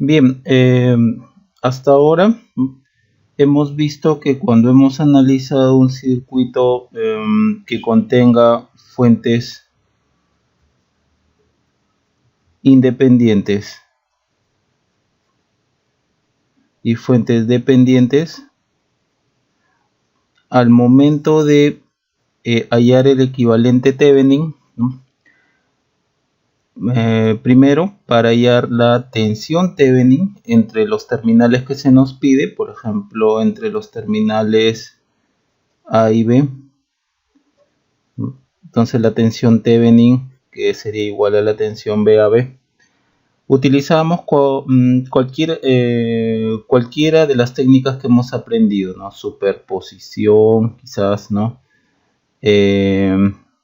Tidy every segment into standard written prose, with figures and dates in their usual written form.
Bien, hasta ahora hemos visto que cuando hemos analizado un circuito que contenga fuentes independientes y fuentes dependientes, al momento de hallar el equivalente Thevenin, ¿no? Primero, para hallar la tensión Thevenin entre los terminales que se nos pide, por ejemplo, entre los terminales A y B. Entonces la tensión Thevenin, que sería igual a la tensión B a B. Utilizamos cualquiera de las técnicas que hemos aprendido, ¿no? Superposición, quizás, ¿no?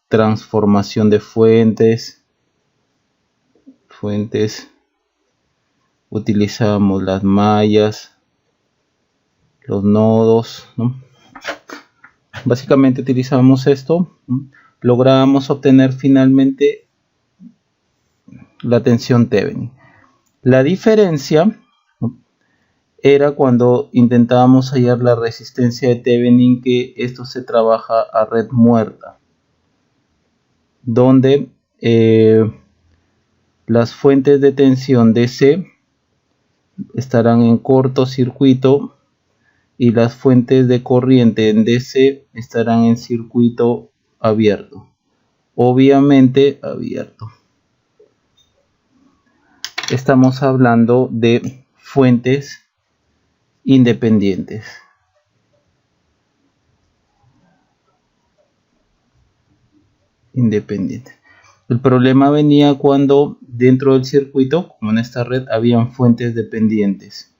Transformación de fuentes. Utilizamos las mallas, los nodos, ¿no? Básicamente utilizamos esto, ¿no? Logramos obtener finalmente la tensión Thevenin. La diferencia, ¿no?, era cuando intentábamos hallar la resistencia de Thevenin, que esto se trabaja a red muerta, donde las fuentes de tensión DC estarán en cortocircuito y las fuentes de corriente en DC estarán en circuito abierto, obviamente abierto. Estamos hablando de fuentes independientes. El problema venía cuando dentro del circuito, como en esta red, habían fuentes dependientes.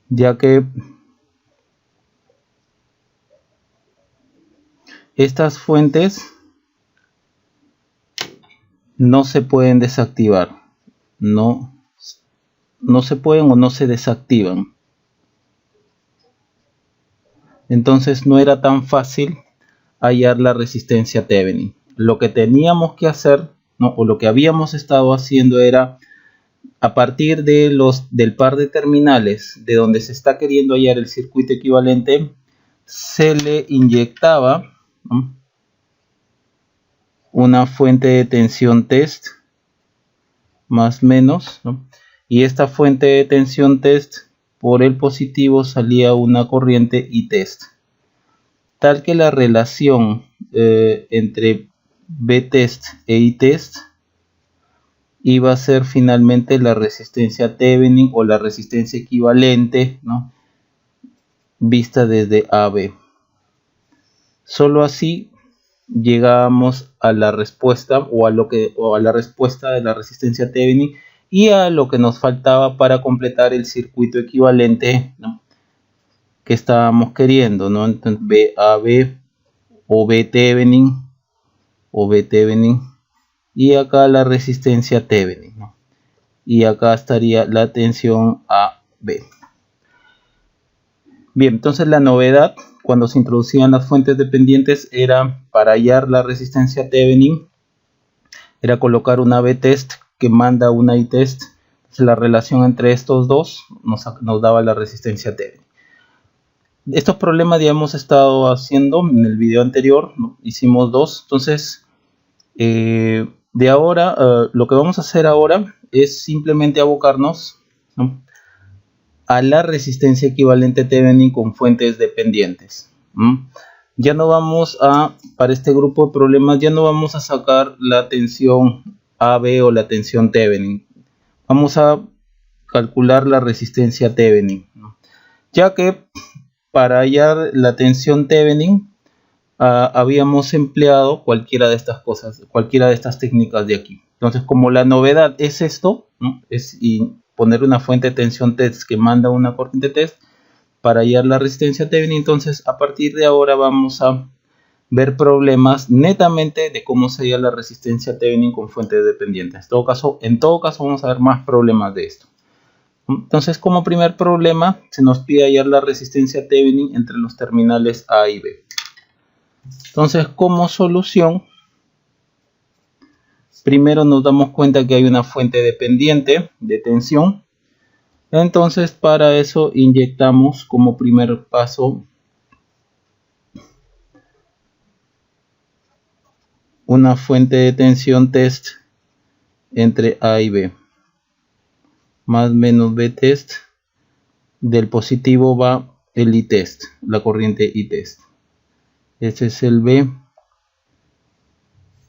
Ya que estas fuentes no se pueden desactivar, no se pueden o no se desactivan. Entonces no era tan fácil hallar la resistencia Thevenin. Lo que teníamos que hacer, ¿no?, o lo que habíamos estado haciendo, era a partir de del par de terminales de donde se está queriendo hallar el circuito equivalente, se le inyectaba, ¿no?, una fuente de tensión test más menos, ¿no?, y esta fuente de tensión test, por el positivo salía una corriente I test, tal que la relación entre B test e I test iba a ser finalmente la resistencia Thevenin o la resistencia equivalente, ¿no?, vista desde AB. Solo así llegábamos a la respuesta o a la respuesta de la resistencia Thevenin y a lo que nos faltaba para completar el circuito equivalente, ¿no?, que estábamos queriendo, ¿no? Entonces BAB o B Thevenin y acá la resistencia Thevenin, ¿no?, y acá estaría la tensión AB. Bien, entonces la novedad cuando se introducían las fuentes dependientes era, para hallar la resistencia Thevenin, era colocar una B test que manda una I test. Entonces la relación entre estos dos nos daba la resistencia Thevenin. Estos problemas ya hemos estado haciendo en el video anterior, ¿no? Hicimos dos. Entonces de ahora, lo que vamos a hacer ahora es simplemente abocarnos, ¿no?, a la resistencia equivalente Thevenin con fuentes dependientes. Ya no vamos para este grupo de problemas, ya no vamos a sacar la tensión AB o la tensión Thevenin. Vamos a calcular la resistencia Thevenin, ¿no?, ya que para hallar la tensión Thevenin habíamos empleado cualquiera de estas cosas, cualquiera de estas técnicas de aquí. Entonces, como la novedad es esto, ¿no?, es poner una fuente de tensión test que manda una corriente test para hallar la resistencia Thevenin, entonces a partir de ahora vamos a ver problemas netamente de cómo se halla la resistencia Thevenin con fuentes dependientes. En todo caso vamos a ver más problemas de esto. Entonces, como primer problema, se nos pide hallar la resistencia Thevenin entre los terminales A y B. Entonces, como solución, primero nos damos cuenta que hay una fuente dependiente de tensión. Entonces para eso inyectamos como primer paso una fuente de tensión test entre A y B, más menos B test. Del positivo va el I test, la corriente I test. Este es el B.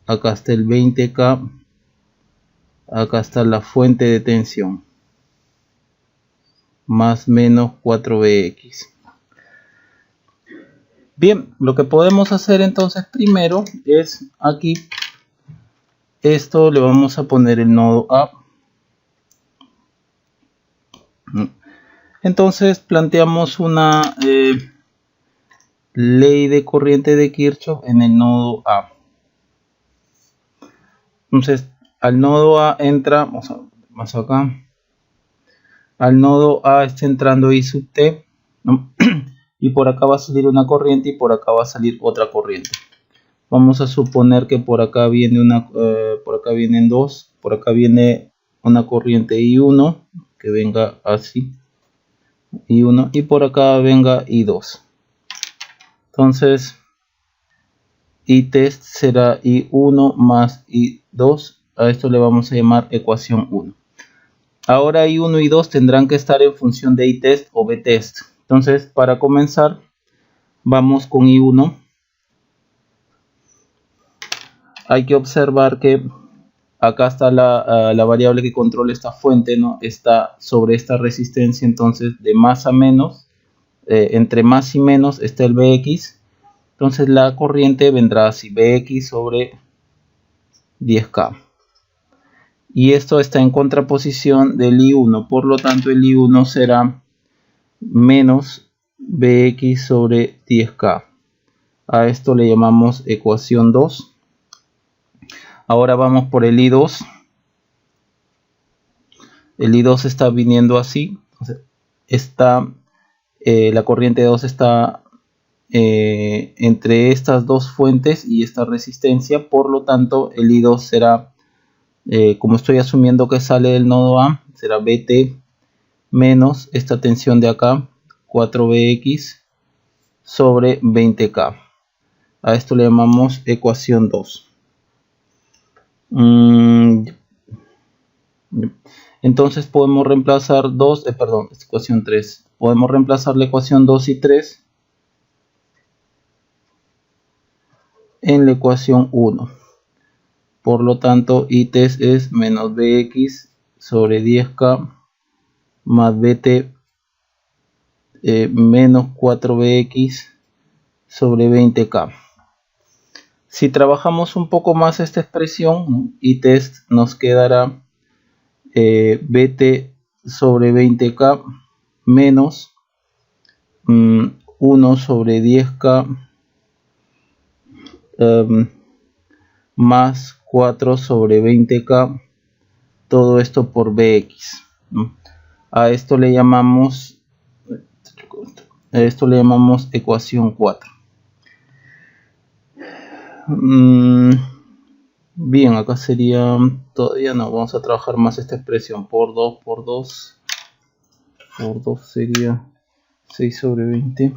Acá está el 20K. Acá está la fuente de tensión, más menos 4Bx. Bien, lo que podemos hacer entonces primero es aquí, esto le vamos a poner el nodo A. Entonces planteamos una ley de corriente de Kirchhoff en el nodo A. Entonces al nodo A entra, vamos a ver más acá, al nodo A está entrando I sub T, ¿no? Y por acá va a salir una corriente y por acá va a salir otra corriente. Vamos a suponer que por acá viene por acá vienen dos, por acá viene una corriente I1 que venga así, I1, y por acá venga I2. Entonces I test será I1 más I2, a esto le vamos a llamar ecuación 1. Ahora I1 y I2 tendrán que estar en función de I test o B test. Entonces para comenzar vamos con I1. Hay que observar que acá está la variable que controla esta fuente, ¿no? Está sobre esta resistencia, entonces de más a menos, entre más y menos está el Bx. Entonces la corriente vendrá así, Bx sobre 10K. Y esto está en contraposición del I1, por lo tanto el I1 será menos Bx sobre 10K. A esto le llamamos ecuación 2. Ahora vamos por el I2. El I2 está viniendo así. La corriente 2 está entre estas dos fuentes y esta resistencia. Por lo tanto, el I2 será, como estoy asumiendo que sale del nodo A, será Bt menos esta tensión de acá, 4Bx sobre 20K. A esto le llamamos ecuación 2. Entonces podemos reemplazar ecuación 3. Podemos reemplazar la ecuación 2 y 3 en la ecuación 1. Por lo tanto, I test es menos Bx sobre 10K más Bt menos 4Bx sobre 20K. Si trabajamos un poco más esta expresión, I test nos quedará Bt sobre 20K menos 1 sobre 10K más 4 sobre 20K, todo esto por Bx. A esto le llamamos ecuación 4. Bien, acá sería, todavía no, vamos a trabajar más esta expresión, por 2 sería 6 sobre 20.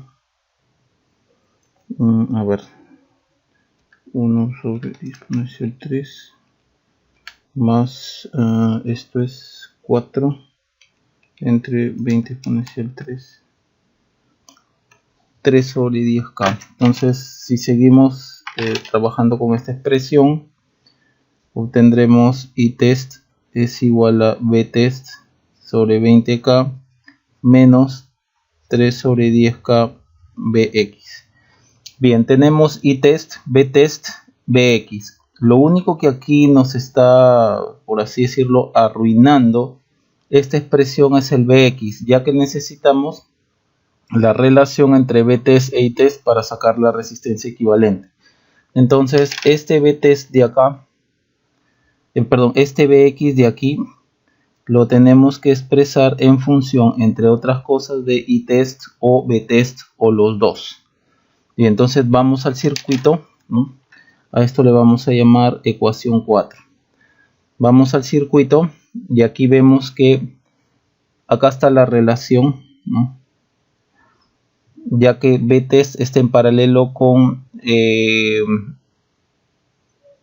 A ver, 1 sobre 10 exponencial 3 más esto es 4 entre 20 exponencial 3 sobre 10K. Entonces si seguimos trabajando con esta expresión, obtendremos I test es igual a B test sobre 20K menos 3 sobre 10K Bx. Bien, tenemos I test, B test, Bx. Lo único que aquí nos está, por así decirlo, arruinando esta expresión es el Bx, ya que necesitamos la relación entre B test e I test para sacar la resistencia equivalente. Entonces este B test de acá, este Bx de aquí lo tenemos que expresar en función, entre otras cosas, de I test o B test o los dos. Y entonces vamos al circuito, ¿no? A esto le vamos a llamar ecuación 4. Vamos al circuito y aquí vemos que acá está la relación, ¿no? Ya que Btest está en paralelo con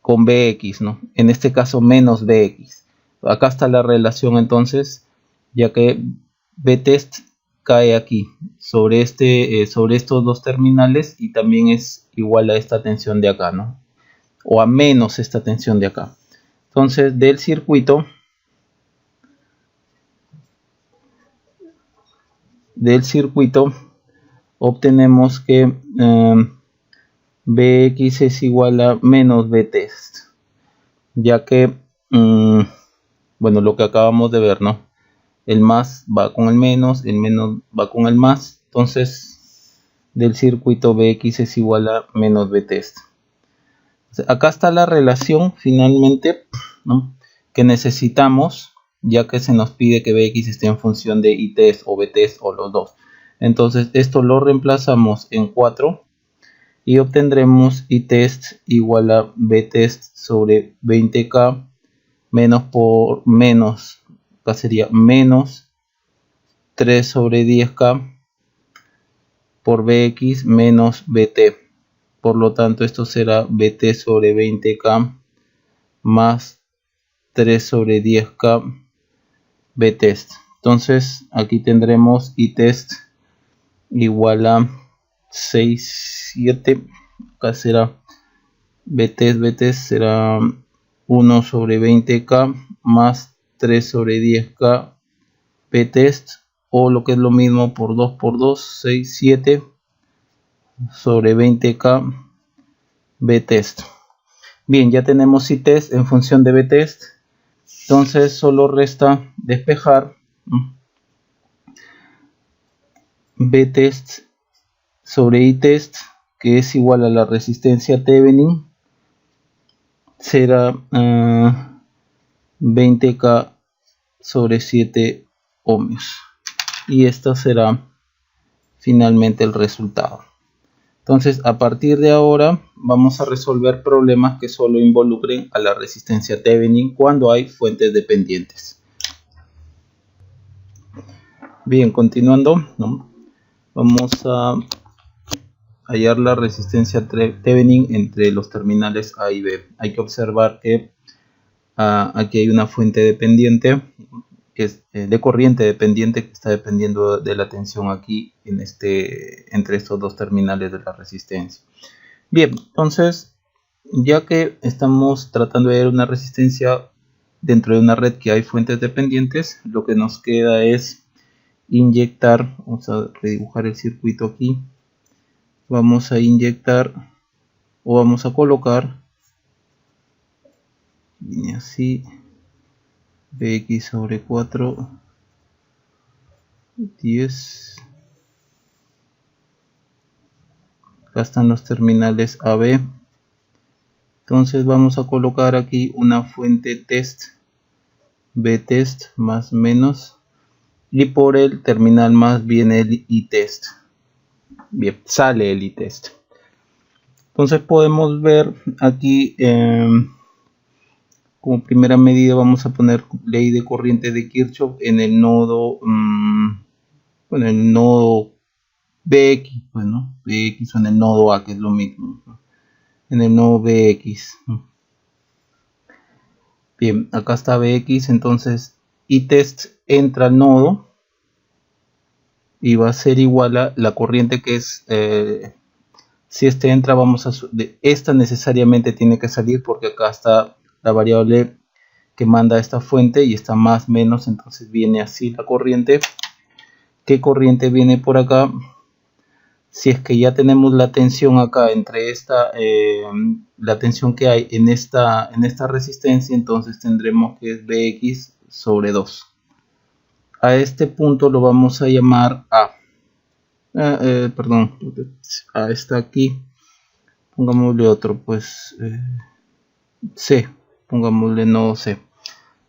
Bx, ¿no? En este caso menos Bx. Acá está la relación entonces, ya que Btest cae aquí sobre sobre estos dos terminales y también es igual a esta tensión de acá, ¿no? O a menos esta tensión de acá. Entonces del circuito obtenemos que Bx es igual a menos Btest, ya que bueno, lo que acabamos de ver, ¿no? El más va con el menos va con el más, entonces del circuito Bx es igual a menos Btest. Acá está la relación finalmente, ¿no?, que necesitamos, ya que se nos pide que Bx esté en función de Itest o Btest o los dos. Entonces esto lo reemplazamos en 4 y obtendremos Itest igual a Btest sobre 20k menos, acá sería menos 3 sobre 10k por Bx menos Bt. Por lo tanto, esto será Bt sobre 20k más 3 sobre 10k Btest. Entonces, aquí tendremos Itest igual a 6, 7. Acá será Btest será 1 sobre 20k más 3 sobre 10k Btest, o lo que es lo mismo por 2 por 2, 6, 7 sobre 20k Btest. Bien, ya tenemos Itest en función de Btest, entonces solo resta despejar Btest sobre Itest, que es igual a la resistencia Thevenin, será 20k sobre 7 ohmios, y esto será finalmente el resultado. Entonces, a partir de ahora vamos a resolver problemas que solo involucren a la resistencia Thevenin cuando hay fuentes dependientes. Bien, continuando, ¿no?, vamos a hallar la resistencia Thevenin entre los terminales A y B. Hay que observar que aquí hay una fuente dependiente, que es de corriente dependiente, que está dependiendo de la tensión aquí entre estos dos terminales de la resistencia. Bien, entonces, ya que estamos tratando de ver una resistencia dentro de una red que hay fuentes dependientes, lo que nos queda es inyectar, vamos a redibujar el circuito aquí, vamos a inyectar o vamos a colocar así Bx sobre 4, 10. Acá están los terminales AB. Entonces vamos a colocar aquí una fuente test, Btest más menos, y por el terminal más viene el Itest. Bien, sale el Itest. Entonces podemos ver aquí, como primera medida vamos a poner ley de corriente de Kirchhoff en el nodo, bueno, el nodo Bx, bueno, Bx, o en el nodo A, que es lo mismo, ¿no?, en el nodo Bx. Bien, acá está Bx, entonces Itest entra al nodo y va a ser igual a la corriente que es, si este entra, esta necesariamente tiene que salir, porque acá está la variable que manda esta fuente y está más menos, entonces viene así la corriente. ¿Qué corriente viene por acá? Si es que ya tenemos la tensión acá entre la tensión que hay en esta resistencia, entonces tendremos que es Bx sobre 2. A este punto lo vamos a llamar A. Perdón, A está aquí, pongámosle otro, pues C, pongámosle nodo C.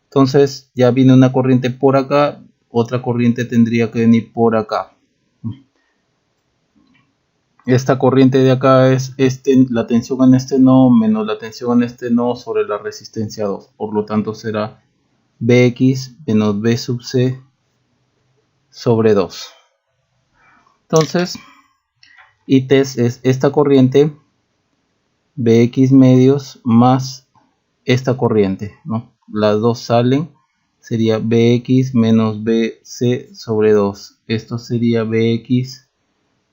Entonces ya viene una corriente por acá, otra corriente tendría que venir por acá. esta corriente de acá es la tensión en este nodo menos la tensión en este nodo sobre la resistencia 2. Por lo tanto será Bx menos B sub C sobre 2. Entonces, Itest es esta corriente Bx medios más esta corriente, ¿no? Las dos salen, sería Bx menos Bc sobre 2. Esto sería Bx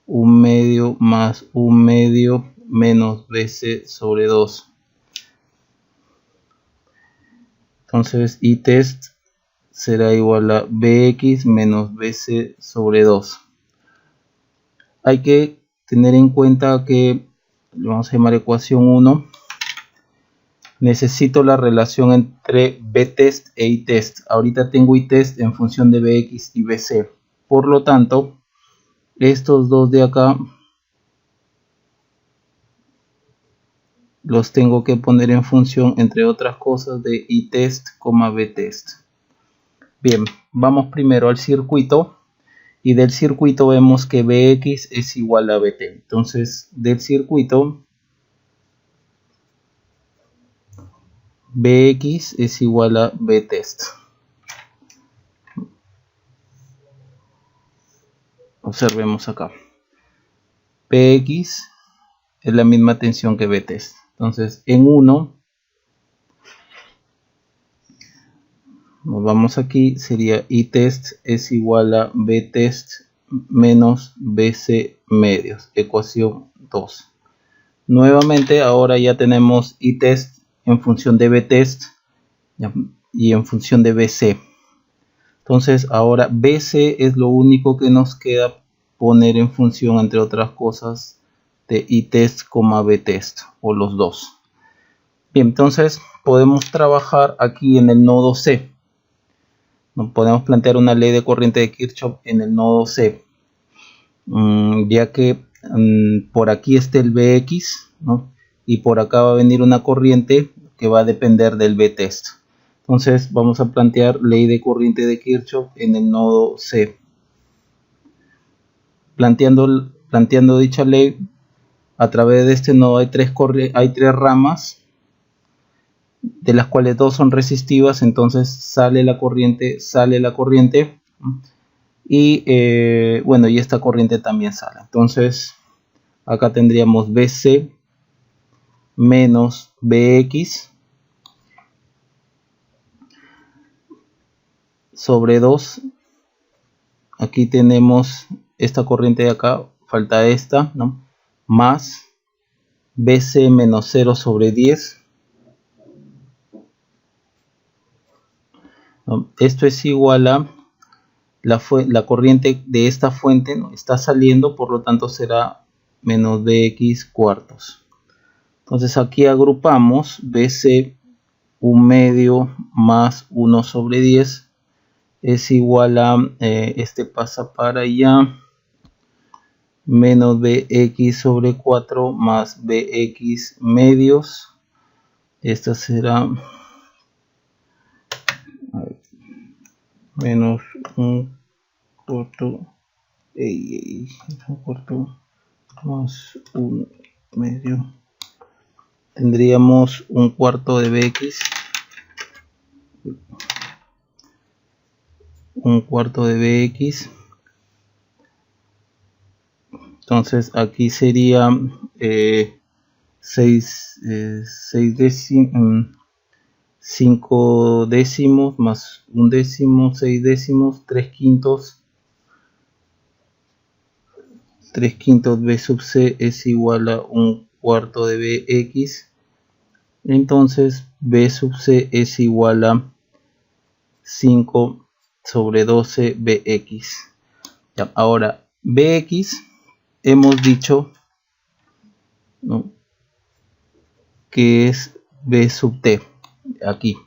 1 medio más 1 medio menos Bc sobre 2. Entonces Itest será igual a Bx menos Bc sobre 2. Hay que tener en cuenta que le vamos a llamar ecuación 1. Necesito la relación entre Btest e Itest. Ahorita tengo Itest en función de Bx y Bc. Por lo tanto, estos dos de acá los tengo que poner en función, entre otras cosas, de Itest, Btest. Bien, vamos primero al circuito. Y del circuito vemos que Bx es igual a Bt. Entonces, del circuito, Bx es igual a Btest. Observemos acá. Px es la misma tensión que Btest. Entonces, en 1, nos vamos aquí, sería Itest es igual a Btest menos Bc medios, ecuación 2. Nuevamente, ahora ya tenemos Itest en función de Btest y en función de Bc. Entonces, ahora Bc es lo único que nos queda poner en función, entre otras cosas, de Itest, Btest, o los dos. Bien, entonces podemos trabajar aquí en el nodo C. Podemos plantear una ley de corriente de Kirchhoff en el nodo C, ya que por aquí está el Bx, ¿no? Y por acá va a venir una corriente que va a depender del Btest. Entonces vamos a plantear ley de corriente de Kirchhoff en el nodo C. Planteando dicha ley, a través de este nodo hay tres ramas, de las cuales dos son resistivas. Entonces sale la corriente, y bueno, y esta corriente también sale. Entonces acá tendríamos Bc menos Bx sobre 2. Aquí tenemos esta corriente de acá, falta esta, ¿no? Más Bc menos 0 sobre 10. ¿No? Esto es igual a la corriente de esta fuente, ¿no? Está saliendo, por lo tanto será menos Bx cuartos. Entonces aquí agrupamos Bc 1 medio más 1 sobre 10 es igual a, este pasa para allá, menos Bx sobre 4 más Bx medios. Esta será menos un cuarto más un medio. Tendríamos un cuarto de Bx, entonces aquí sería 5 décimos más un décimo, 6 décimos, 3 quintos. 3 quintos B sub C es igual a un cuarto de Bx. Entonces B sub C es igual a 5 sobre 12 Bx. Ya, ahora Bx hemos dicho, ¿no?, que es B sub T aquí.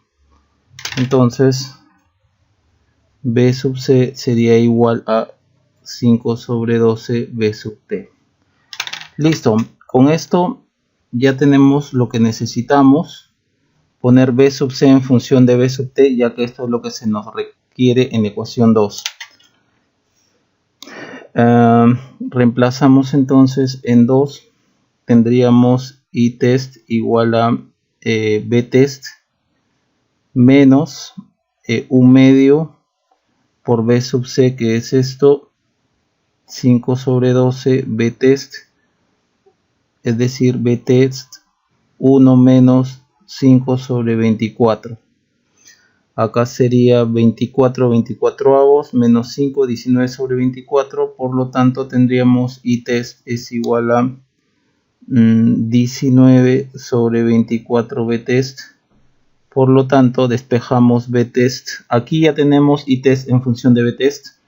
Entonces B sub C sería igual a 5 sobre 12 B sub T. Listo, con esto ya tenemos lo que necesitamos, poner B sub C en función de B sub T, ya que esto es lo que se nos requiere en la ecuación 2. Reemplazamos entonces en 2, tendríamos itest igual a btest menos 1 medio por b sub c, que es esto, 5 sobre 12 btest, es decir, btest 1 menos 5 sobre 24. Acá sería 24 24avos menos 5, 19 sobre 24. Por lo tanto tendríamos itest es igual a 19 sobre 24 btest. Por lo tanto despejamos btest. Aquí ya tenemos itest en función de btest.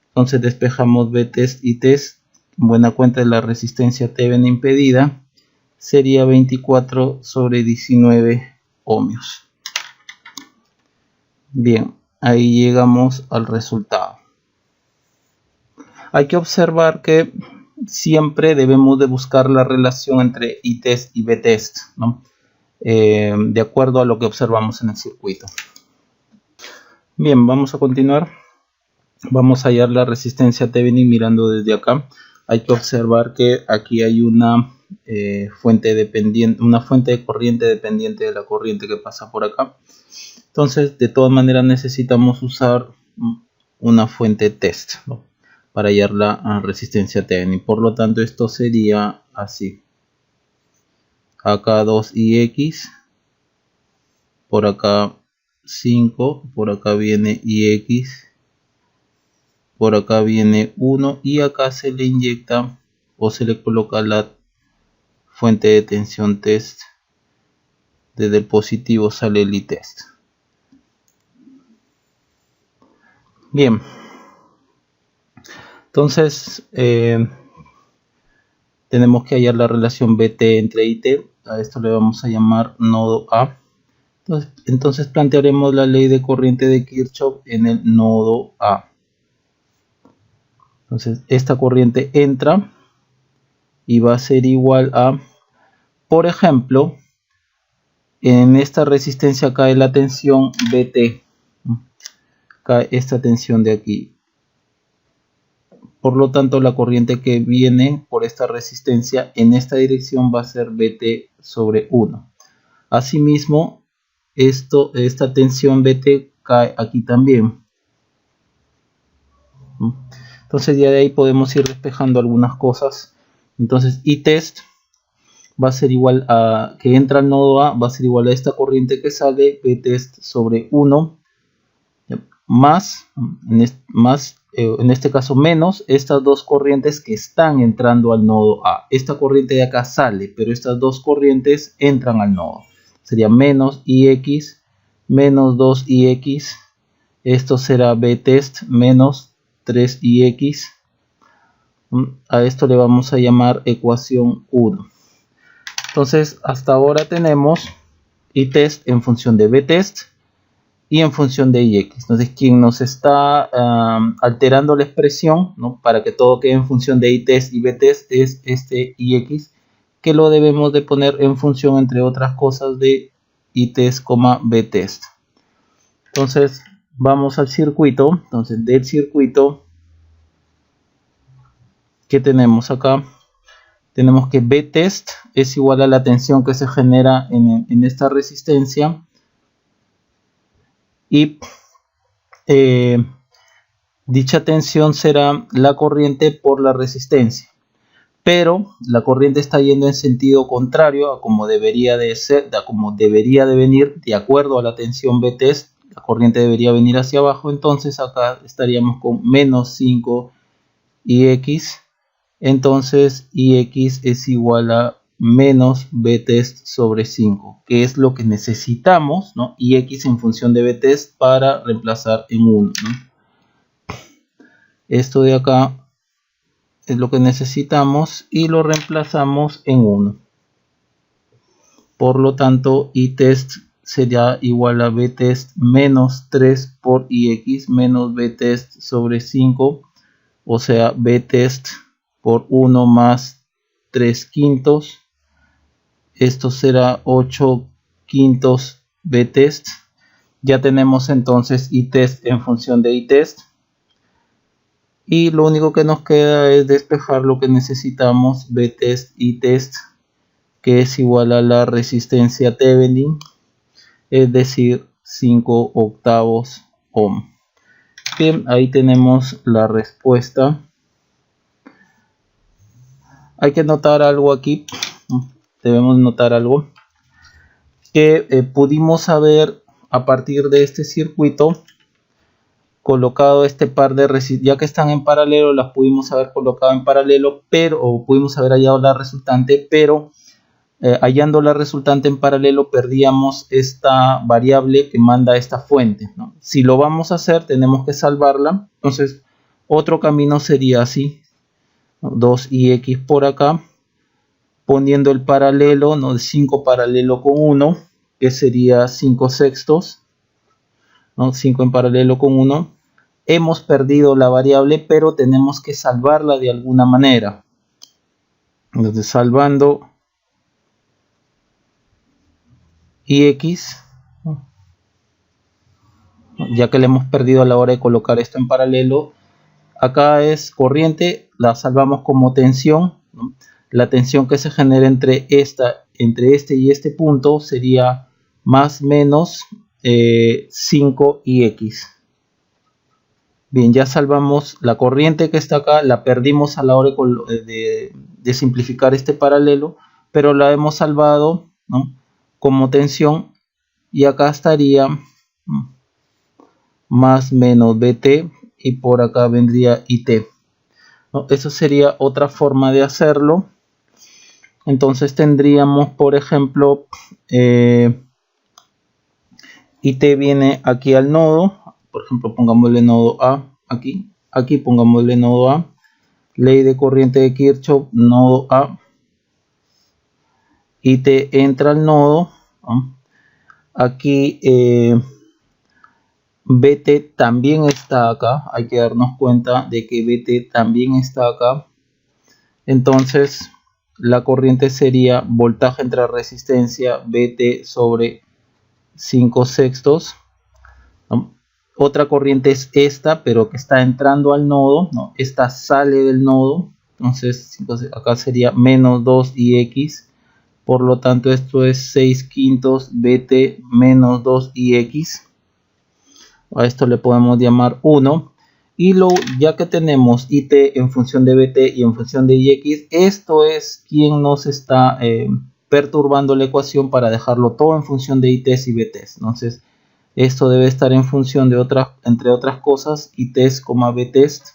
Entonces despejamos btest y test. Buena cuenta de la resistencia Thevenin impedida. Sería 24 sobre 19 ohmios. Bien, ahí llegamos al resultado. Hay que observar que siempre debemos de buscar la relación entre itest y btest, ¿no? De acuerdo a lo que observamos en el circuito. Bien, vamos a continuar. Vamos a hallar la resistencia Thevenin mirando desde acá. Hay que observar que aquí hay una fuente dependiente, una fuente de corriente dependiente de la corriente que pasa por acá. Entonces, de todas maneras necesitamos usar una fuente test, ¿no?, para hallar la resistencia Thevenin. Por lo tanto, esto sería así. Acá 2ix, por acá 5, por acá viene ix, por acá viene 1 y acá se le inyecta o se le coloca la fuente de tensión test. Desde el positivo sale el itest. Bien, entonces tenemos que hallar la relación BT entre IT. A esto le vamos a llamar nodo A. Entonces plantearemos la ley de corriente de Kirchhoff en el nodo A. Entonces esta corriente entra y va a ser igual a, por ejemplo, en esta resistencia cae la tensión BT. Cae esta tensión de aquí. Por lo tanto, la corriente que viene por esta resistencia en esta dirección va a ser BT sobre 1. Asimismo, esta tensión BT cae aquí también. Entonces ya de ahí podemos ir despejando algunas cosas. Entonces itest va a ser igual a, que entra al nodo A, va a ser igual a esta corriente que sale, btest sobre 1, más, en este caso menos, estas dos corrientes que están entrando al nodo A. Esta corriente de acá sale, pero estas dos corrientes entran al nodo. Sería menos ix, menos 2ix, esto será btest menos 3ix. A esto le vamos a llamar ecuación 1. Entonces, hasta ahora tenemos itest en función de btest y en función de ix. Entonces, quien nos está alterando la expresión, ¿no?, para que todo quede en función de itest y btest es este ix, que lo debemos de poner en función, entre otras cosas, de itest, btest. Entonces, vamos al circuito. Entonces, del circuito, ¿qué tenemos acá? Tenemos que btest es igual a la tensión que se genera en esta resistencia. Y dicha tensión será la corriente por la resistencia. Pero la corriente está yendo en sentido contrario a como debería de ser, a como debería de venir, de acuerdo a la tensión btest. La corriente debería venir hacia abajo. Entonces acá estaríamos con menos 5 ix. Entonces ix es igual a menos btest sobre 5, que es lo que necesitamos, ¿no?, ix en función de btest para reemplazar en 1, ¿no? Esto de acá es lo que necesitamos y lo reemplazamos en 1. Por lo tanto, itest sería igual a btest menos 3 por ix menos btest sobre 5, o sea, btest por 1 más 3 quintos. Esto será 8 quintos btest. Ya tenemos entonces itest en función de itest. y lo único que nos queda es despejar lo que necesitamos, Vtest y test, que es igual a la resistencia Thevenin, es decir 5 octavos ohm. Bien, ahí tenemos la respuesta. Hay que notar algo aquí, debemos notar algo, que pudimos haber a partir de este circuito colocado este par de resistencias, ya que están en paralelo, las pudimos haber colocado en paralelo, o pudimos haber hallado la resultante, pero hallando la resultante en paralelo perdíamos esta variable que manda esta fuente, ¿no? Si lo vamos a hacer tenemos que salvarla, entonces otro camino sería así, ¿no? 2ix por acá, poniendo el paralelo, ¿no? 5 paralelo con 1, que sería 5 sextos, ¿no? 5 en paralelo con 1. Hemos perdido la variable, pero tenemos que salvarla de alguna manera. Entonces, salvando ix, ya que le hemos perdido a la hora de colocar esto en paralelo, acá es corriente, la salvamos como tensión, ¿no? La tensión que se genera entre este y este punto sería más menos 5ix. Bien, ya salvamos la corriente que está acá, la perdimos a la hora de simplificar este paralelo, pero la hemos salvado, ¿no? Como tensión, y acá estaría más menos Vt, y por acá vendría It, ¿no? Eso sería otra forma de hacerlo. Entonces tendríamos, por ejemplo, It viene aquí al nodo, por ejemplo pongámosle nodo A, aquí pongámosle nodo A, ley de corriente de Kirchhoff, nodo A, It entra al nodo, ¿no? Aquí Vt también está acá, hay que darnos cuenta de que Vt también está acá, entonces la corriente sería voltaje entre resistencia Vt sobre 5 sextos, ¿no? Otra corriente es esta, pero que está entrando al nodo, ¿no? Esta sale del nodo, entonces acá sería menos 2ix, por lo tanto esto es 6 quintos Vt menos 2ix, a esto le podemos llamar 1, y ya que tenemos It en función de Vt y en función de Ix, esto es quien nos está perturbando la ecuación para dejarlo todo en función de Its y Vts. Entonces esto debe estar en función de entre otras cosas, Itest, Vtest.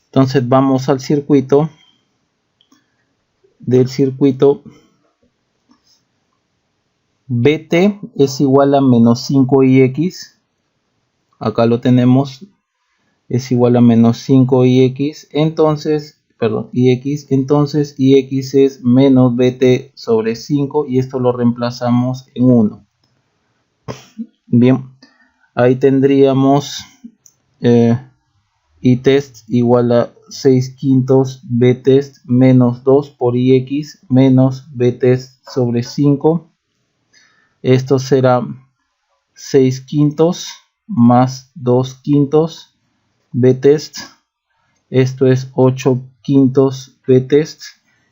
Entonces vamos al circuito. Del circuito, Vt es igual a menos 5ix. Acá lo tenemos. Es igual a menos 5ix. Entonces, perdón, ix. Entonces ix es menos Vt sobre 5. Y esto lo reemplazamos en 1. Bien. Ahí tendríamos Itest igual a 6 quintos Vtest menos 2 por Ix menos Vtest sobre 5. Esto será 6 quintos más 2 quintos Vtest. Esto es 8 quintos Vtest.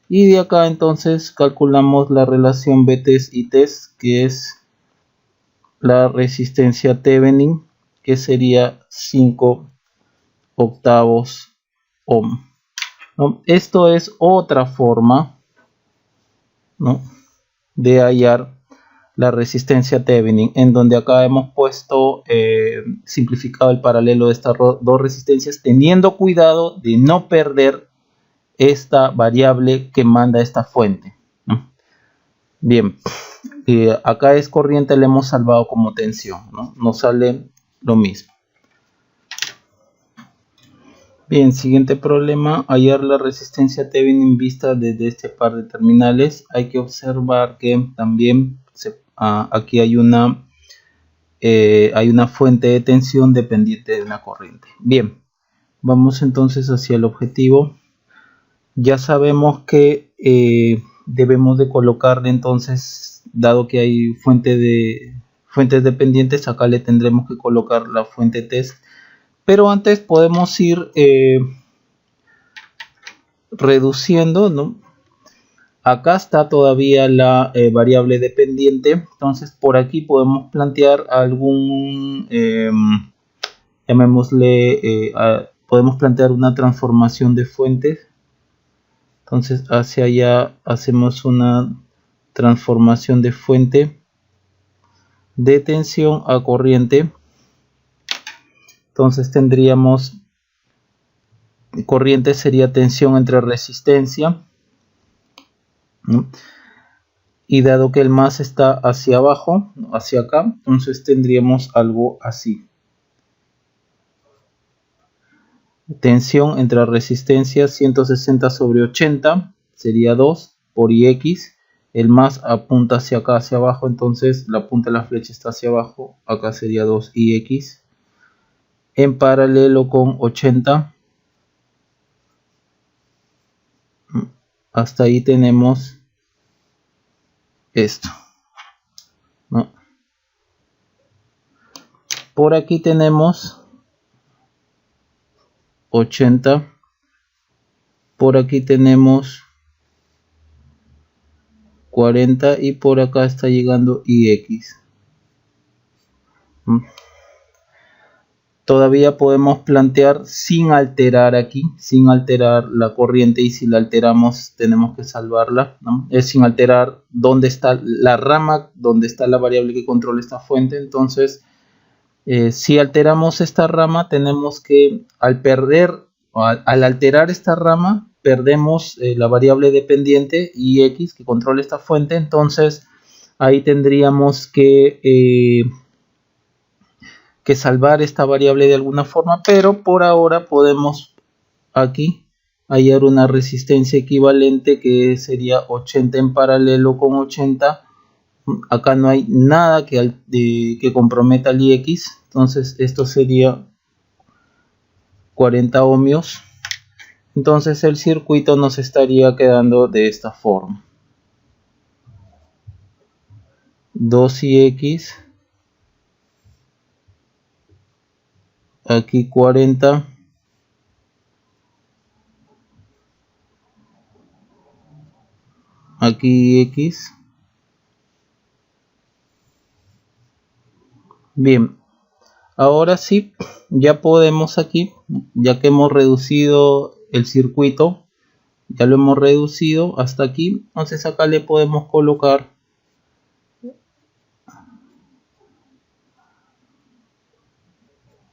Y de acá entonces calculamos la relación Vtest y test, que es la resistencia Thevenin, que sería 5 octavos ohm, ¿no? Esto es otra forma, ¿no?, de hallar la resistencia Thevenin, en donde acá hemos puesto simplificado el paralelo de estas dos resistencias, teniendo cuidado de no perder esta variable que manda esta fuente, ¿no? Bien, acá es corriente, le hemos salvado como tensión, ¿no? Nos sale lo mismo. Bien, siguiente problema, hallar la resistencia Thevenin vista desde este par de terminales. Hay que observar que también aquí hay una fuente de tensión dependiente de una corriente. Bien, vamos entonces hacia el objetivo. Ya sabemos que debemos de colocarle entonces, dado que hay fuente fuentes dependientes, acá le tendremos que colocar la fuente test, pero antes podemos ir reduciendo, ¿no? Acá está todavía la variable dependiente, entonces por aquí podemos plantear algún, llamémosle, podemos plantear una transformación de fuentes. Entonces hacia allá hacemos una transformación de fuente de tensión a corriente. Entonces tendríamos corriente sería tensión entre resistencia, ¿no? Y dado que el más está hacia abajo, hacia acá, entonces tendríamos algo así. Tensión entre resistencia 160 sobre 80 sería 2 por Ix. El más apunta hacia acá, hacia abajo, entonces la punta de la flecha está hacia abajo. Acá sería 2Ix. En paralelo con 80. Hasta ahí tenemos esto, ¿no? Por aquí tenemos 80. Por aquí tenemos 40 y por acá está llegando Ix. Todavía podemos plantear sin alterar aquí, sin alterar la corriente, y si la alteramos tenemos que salvarla, ¿no? Es sin alterar dónde está la rama, donde está la variable que controla esta fuente. Entonces si alteramos esta rama tenemos que, al alterar esta rama perdemos la variable dependiente Ix que controla esta fuente. Entonces ahí tendríamos que salvar esta variable de alguna forma, pero por ahora podemos aquí hallar una resistencia equivalente que sería 80 en paralelo con 80. Acá no hay nada que comprometa el Ix, entonces esto sería 40 ohmios. Entonces el circuito nos estaría quedando de esta forma: 2Ix, aquí 40, aquí X. Bien, ahora sí, ya podemos aquí, ya que hemos reducido el circuito, ya lo hemos reducido hasta aquí, entonces acá le podemos colocar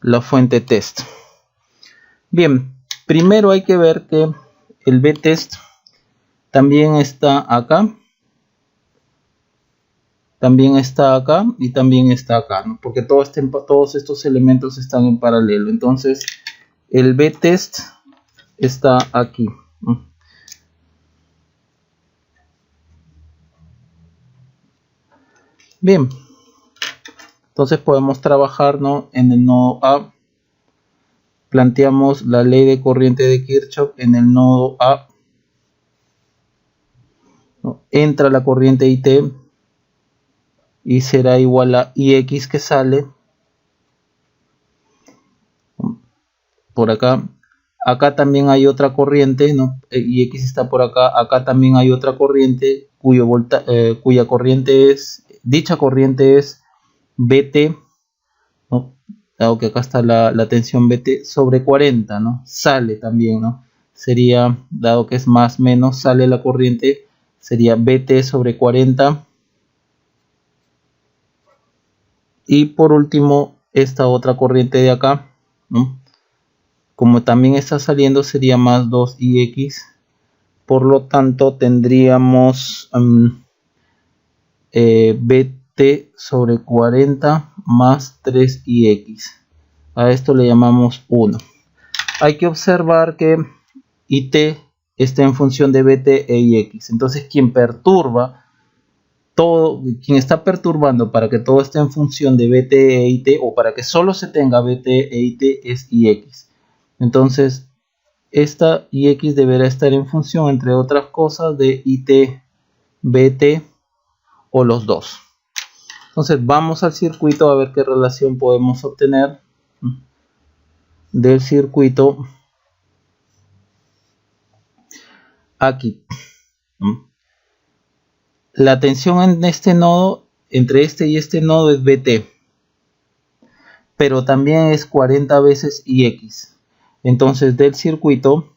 la fuente test. Bien, primero hay que ver que el Vtest también está acá, también está acá y también está acá, ¿no? Porque todos estos elementos están en paralelo. Entonces el Vtest está aquí, ¿no? Bien, entonces podemos trabajar, ¿no?, en el nodo A. Planteamos la ley de corriente de Kirchhoff en el nodo A, ¿no? Entra la corriente IT y será igual a Ix que sale por acá. Acá también hay otra corriente, ¿no? Ix está por acá. Acá también hay otra corriente cuya corriente es, dicha corriente es Vt, ¿no? Dado que acá está la tensión Vt sobre 40, ¿no? Sale también, ¿no? Sería, dado que es más menos, sale la corriente, sería Vt sobre 40. Y por último, esta otra corriente de acá, ¿no? Como también está saliendo, sería más 2Ix. Por lo tanto, tendríamos Vt sobre 40 más 3Ix. A esto le llamamos 1. Hay que observar que It está en función de Vt e Ix. Entonces, quien está perturbando para que todo esté en función de Vt e It, o para que solo se tenga Vt e It, es Ix. Entonces esta Ix deberá estar en función, entre otras cosas, de It, Vt o los dos. Entonces vamos al circuito a ver qué relación podemos obtener del circuito aquí. La tensión en este nodo, entre este y este nodo, es Vt, pero también es 40 veces Ix. Entonces del circuito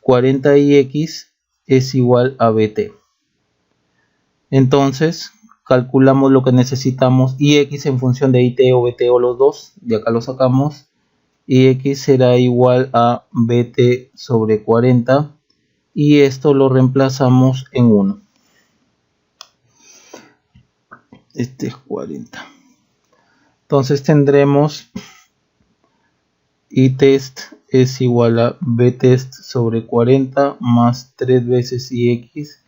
40Ix es igual a Vt. Entonces calculamos lo que necesitamos, Ix en función de It o Vt o los dos, de acá lo sacamos. Ix será igual a Vt sobre 40 y esto lo reemplazamos en 1. Este es 40. Entonces tendremos Itest es igual a Vtest sobre 40 más 3 veces Ix.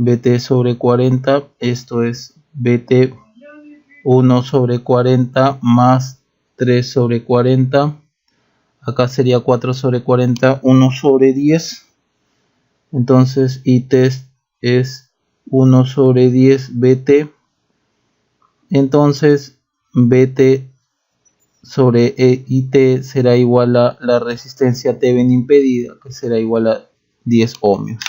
Vt sobre 40, esto es Vt 1 sobre 40 más 3 sobre 40. Acá sería 4 sobre 40, 1 sobre 10. Entonces Itest es 1 sobre 10 Vt. Entonces Vt sobre It será igual a la resistencia Thevenin impedida, que será igual a 10 ohmios.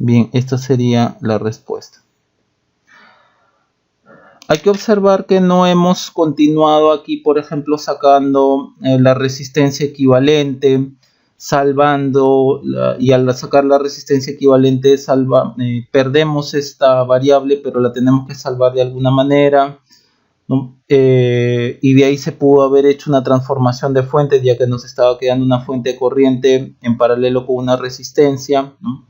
Bien, esta sería la respuesta. Hay que observar que no hemos continuado aquí, por ejemplo, sacando la resistencia equivalente, salvando, y al sacar la resistencia equivalente perdemos esta variable, pero la tenemos que salvar de alguna manera, ¿no? Y de ahí se pudo haber hecho una transformación de fuentes, ya que nos estaba quedando una fuente de corriente en paralelo con una resistencia, ¿no?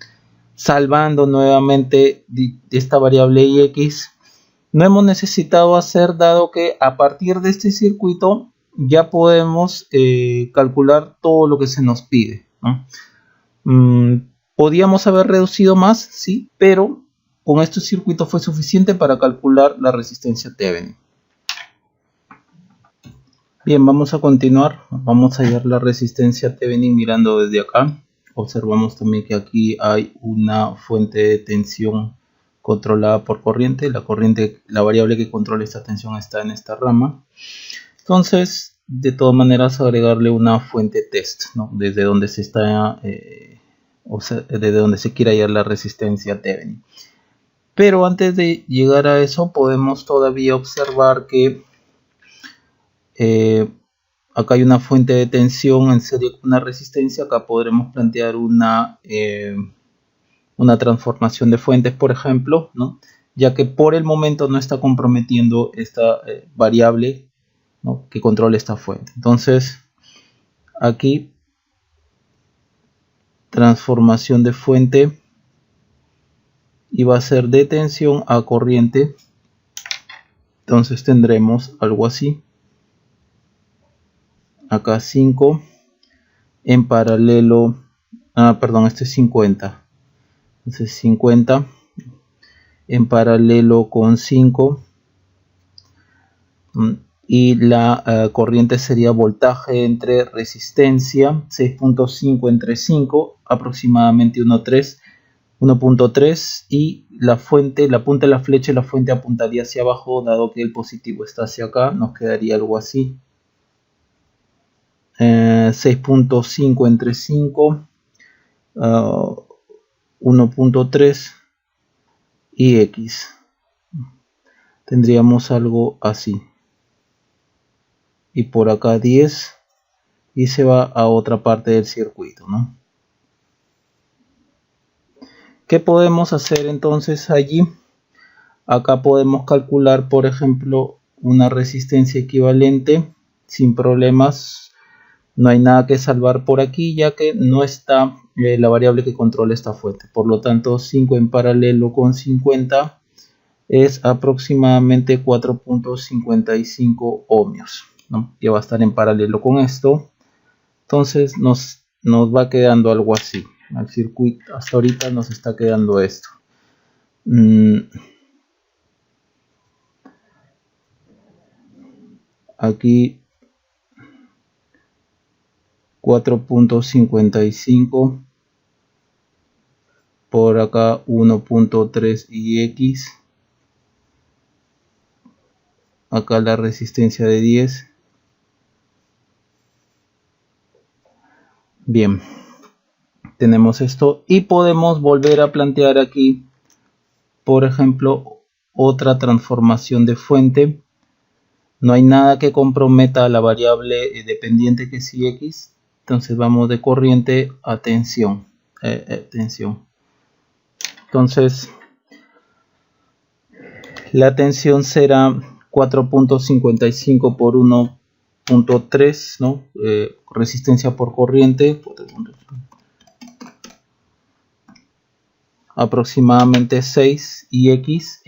Salvando nuevamente esta variable Ix. No hemos necesitado hacer, dado que a partir de este circuito ya podemos calcular todo lo que se nos pide, ¿no? Podíamos haber reducido más, sí, pero con este circuito fue suficiente para calcular la resistencia Thevenin. Bien, vamos a continuar. Vamos a hallar la resistencia Thevenin mirando desde acá. Observamos también que aquí hay una fuente de tensión controlada por corriente. La variable que controla esta tensión está en esta rama. Entonces, de todas maneras, agregarle una fuente test, ¿no? Desde donde se está, desde donde se quiera hallar la resistencia Thevenin. Pero antes de llegar a eso, podemos todavía observar que acá hay una fuente de tensión en serie con una resistencia. Acá podremos plantear una transformación de fuentes, por ejemplo, ¿no? Ya que por el momento no está comprometiendo esta variable, ¿no?, que controla esta fuente. Entonces, aquí, transformación de fuente, y va a ser de tensión a corriente. Entonces tendremos algo así. Acá 5 en paralelo, perdón, este es 50. Entonces 50 en paralelo con 5, y la corriente sería voltaje entre resistencia 6.5 entre 5, aproximadamente 1.3, y la fuente, la punta de la flecha, la fuente apuntaría hacia abajo, dado que el positivo está hacia acá. Nos quedaría algo así, 6.5 entre 5, 1.3 y X. Tendríamos algo así, y por acá 10, y se va a otra parte del circuito, ¿no? ¿Qué podemos hacer entonces allí? Acá podemos calcular, por ejemplo, una resistencia equivalente sin problemas. No hay nada que salvar por aquí, ya que no está la variable que controla esta fuente. Por lo tanto, 5 en paralelo con 50 es aproximadamente 4.55 ohmios, ¿no?, que va a estar en paralelo con esto. Entonces nos va quedando algo así. Al circuito hasta ahorita nos está quedando esto. Aquí 4.55 por acá 1.3 ix, acá la resistencia de 10. Bien, tenemos esto y podemos volver a plantear aquí, por ejemplo, otra transformación de fuente. No hay nada que comprometa a la variable dependiente que es ix, entonces vamos de corriente a tensión. Entonces la tensión será 4.55 por 1.3, ¿no? Resistencia por corriente, aproximadamente 6 ix.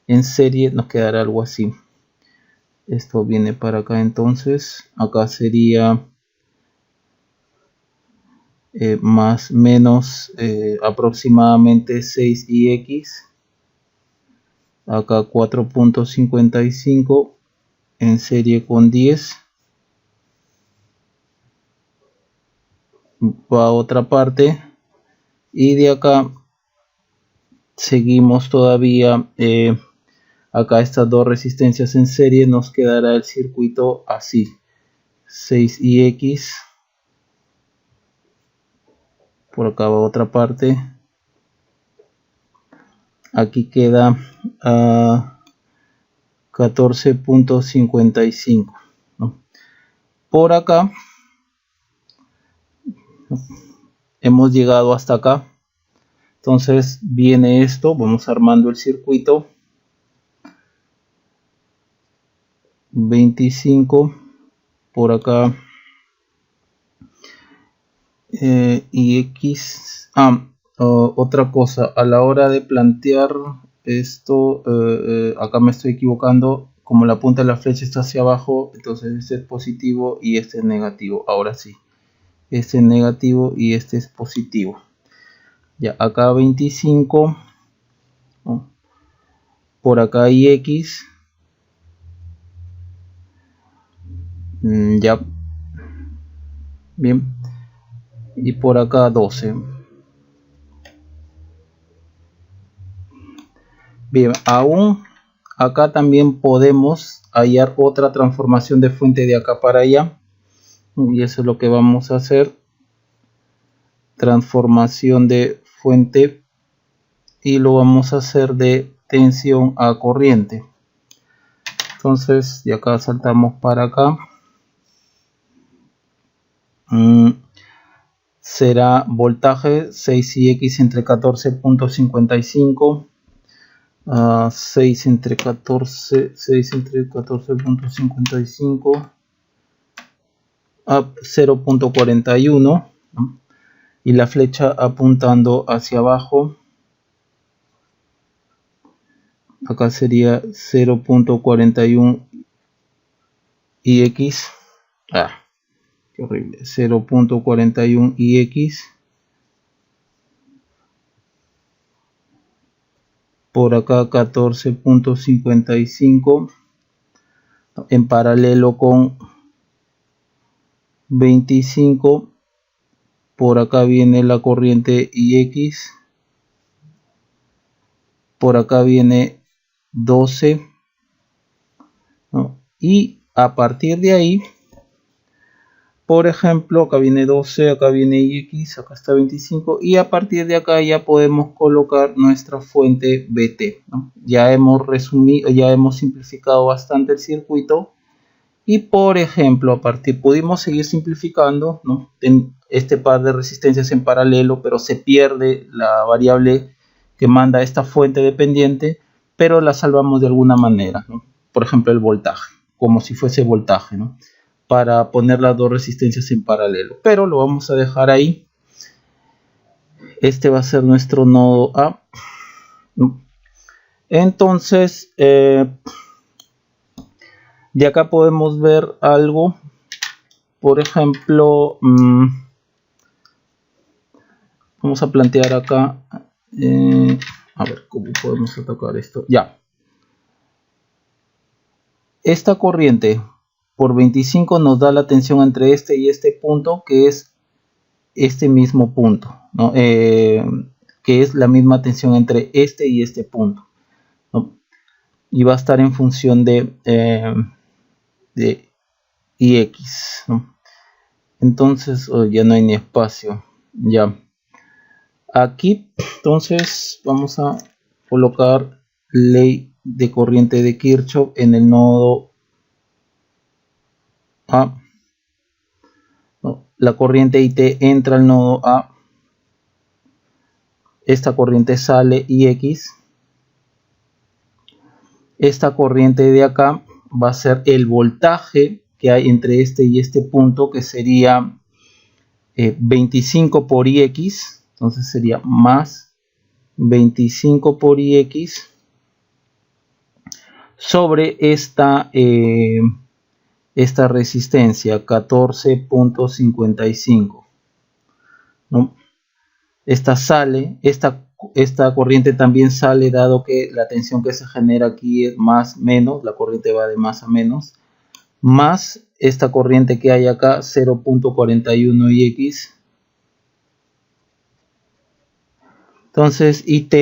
En serie nos quedará algo así. Esto viene para acá, entonces acá sería más menos aproximadamente 6 ix. Acá 4.55 en serie con 10. Va a otra parte. Y de acá seguimos todavía. Acá estas dos resistencias en serie, nos quedará el circuito así. 6 ix. Por acá va otra parte. Aquí queda 14.55, ¿no? Por acá hemos llegado hasta acá. Entonces viene esto, vamos armando el circuito. 25 por acá, y x. Otra cosa, a la hora de plantear esto, acá me estoy equivocando. Como la punta de la flecha está hacia abajo, entonces este es positivo y este es negativo. Ahora sí, este es negativo y este es positivo. Ya, acá 25, ¿no? Por acá ix. Ya, bien, y por acá 12. Bien, aún acá también podemos hallar otra transformación de fuente de acá para allá, y eso es lo que vamos a hacer. Transformación de fuente, y lo vamos a hacer de tensión a corriente. Entonces de acá saltamos para acá. Será voltaje 6 ix entre 14.55, 6 entre 14.55 a 0.41, ¿no? Y la flecha apuntando hacia abajo. Acá sería 0.41 ix. Qué horrible. 0.41 ix. Por acá 14.55 en paralelo con 25. Por acá viene la corriente ix. Por acá viene 12, ¿no? Y a partir de ahí, por ejemplo, acá viene 12, acá viene ix, acá está 25, y a partir de acá ya podemos colocar nuestra fuente Vt, ¿no? Ya hemos resumido, ya hemos simplificado bastante el circuito. Y por ejemplo, pudimos seguir simplificando, ¿no? En este par de resistencias en paralelo, pero se pierde la variable que manda esta fuente dependiente, pero la salvamos de alguna manera, ¿no? Por ejemplo, el voltaje, como si fuese voltaje, ¿no? Para poner las dos resistencias en paralelo, pero lo vamos a dejar ahí. Este va a ser nuestro nodo A. Entonces, de acá podemos ver algo. Por ejemplo, vamos a plantear acá, a ver cómo podemos atacar esto. Ya, esta corriente por 25 nos da la tensión entre este y este punto, que es este mismo punto, ¿no? Que es la misma tensión entre este y este punto, ¿no? Y va a estar en función de Ix, ¿no? Entonces ya no hay ni espacio. Ya aquí, entonces vamos a colocar ley de corriente de Kirchhoff en el nodo A. No, la corriente IT entra al nodo A, esta corriente sale Ix, esta corriente de acá va a ser el voltaje que hay entre este y este punto, que sería 25 por Ix, entonces sería más 25 por Ix sobre esta resistencia 14.55, ¿no? Esta sale, esta corriente también sale, dado que la tensión que se genera aquí es más menos, la corriente va de más a menos, más esta corriente que hay acá 0.41 Ix. Entonces IT,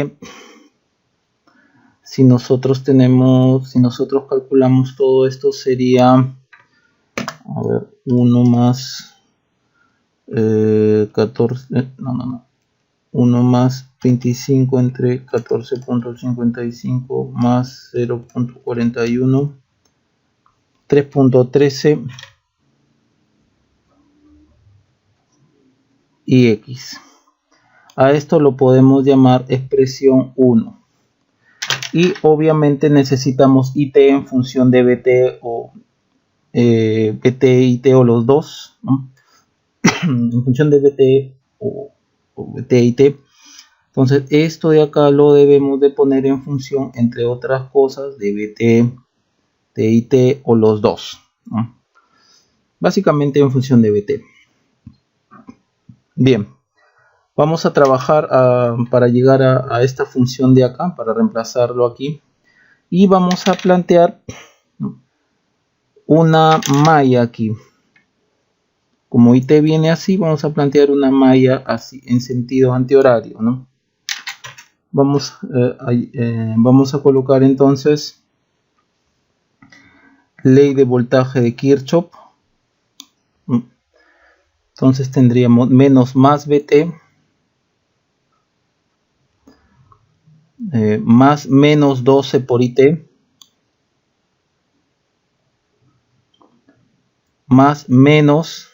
si nosotros calculamos todo esto, sería, a ver, 1 más 1 más 25 entre 14.55 más 0.41, 3.13 Ix. A esto lo podemos llamar expresión 1. Y obviamente necesitamos IT en función de BT o BT, IT o los dos, ¿no? En función de BT o BT, IT. Entonces esto de acá lo debemos de poner en función, entre otras cosas, de BT, de IT o los dos, ¿no? Básicamente en función de BT. Bien, vamos a trabajar para llegar a esta función de acá, para reemplazarlo aquí. Y vamos a plantear una malla aquí. Como IT viene así, vamos a plantear una malla así en sentido antihorario, ¿no? Vamos a colocar entonces ley de voltaje de Kirchhoff. Entonces tendríamos menos más BT más menos 12 por IT más menos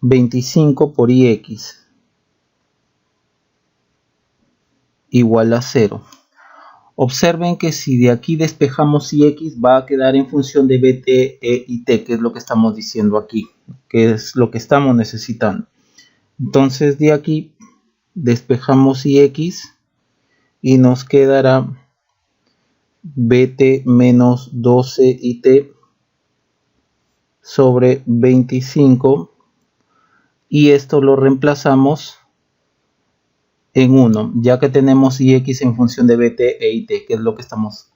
25 por Ix igual a 0. Observen que si de aquí despejamos Ix, va a quedar en función de BT e IT, que es lo que estamos diciendo aquí, que es lo que estamos necesitando. Entonces de aquí despejamos Ix y nos quedará BT menos 12 IT sobre 25, y esto lo reemplazamos en 1, ya que tenemos Ix en función de BT e IT, que es lo que estamos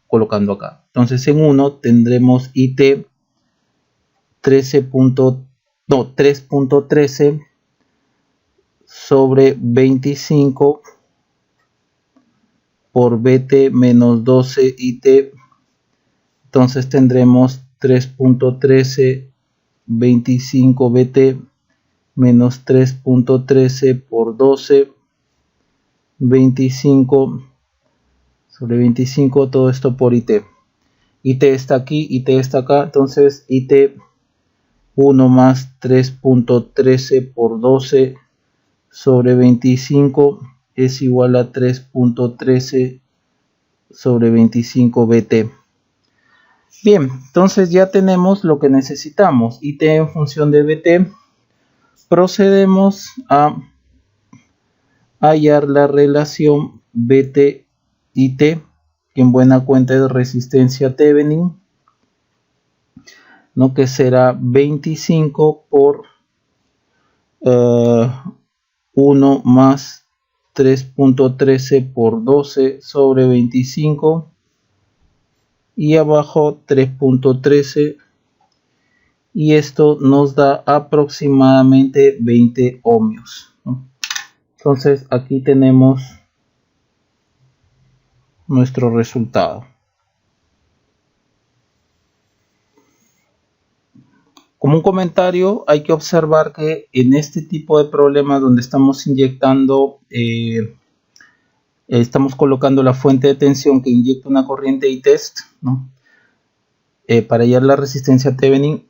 colocando acá. Entonces en 1 tendremos IT 3.13 sobre 25 por BT menos 12 IT. Entonces tendremos 3.13 25 BT menos 3.13 por 12 25 sobre 25, todo esto por IT. IT está aquí, IT está acá, entonces IT 1 más 3.13 por 12 sobre 25 es igual a 3.13 sobre 25 BT. Bien, entonces ya tenemos lo que necesitamos, IT en función de BT. Procedemos a hallar la relación BT-IT, que en buena cuenta es resistencia Thevenin, ¿no? Que será 25 por 1 más 3.13 por 12 sobre 25, y abajo 3.13 y esto nos da aproximadamente 20 ohmios, ¿no? Entonces aquí tenemos nuestro resultado. Como un comentario, hay que observar que en este tipo de problemas donde estamos inyectando, estamos colocando la fuente de tensión que inyecta una corriente I-test, ¿no? Para hallar la resistencia Thevenin,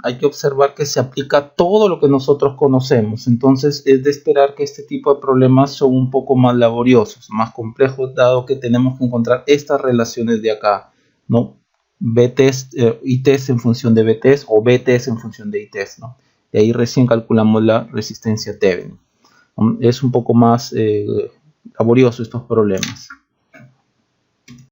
hay que observar que se aplica todo lo que nosotros conocemos. Entonces es de esperar que este tipo de problemas son un poco más laboriosos, más complejos, dado que tenemos que encontrar estas relaciones de acá, ¿no? B-test, I-test en función de B-test o B-test en función de I-test, ¿no? Y ahí recién calculamos la resistencia Thevenin. Es un poco más laborioso estos problemas.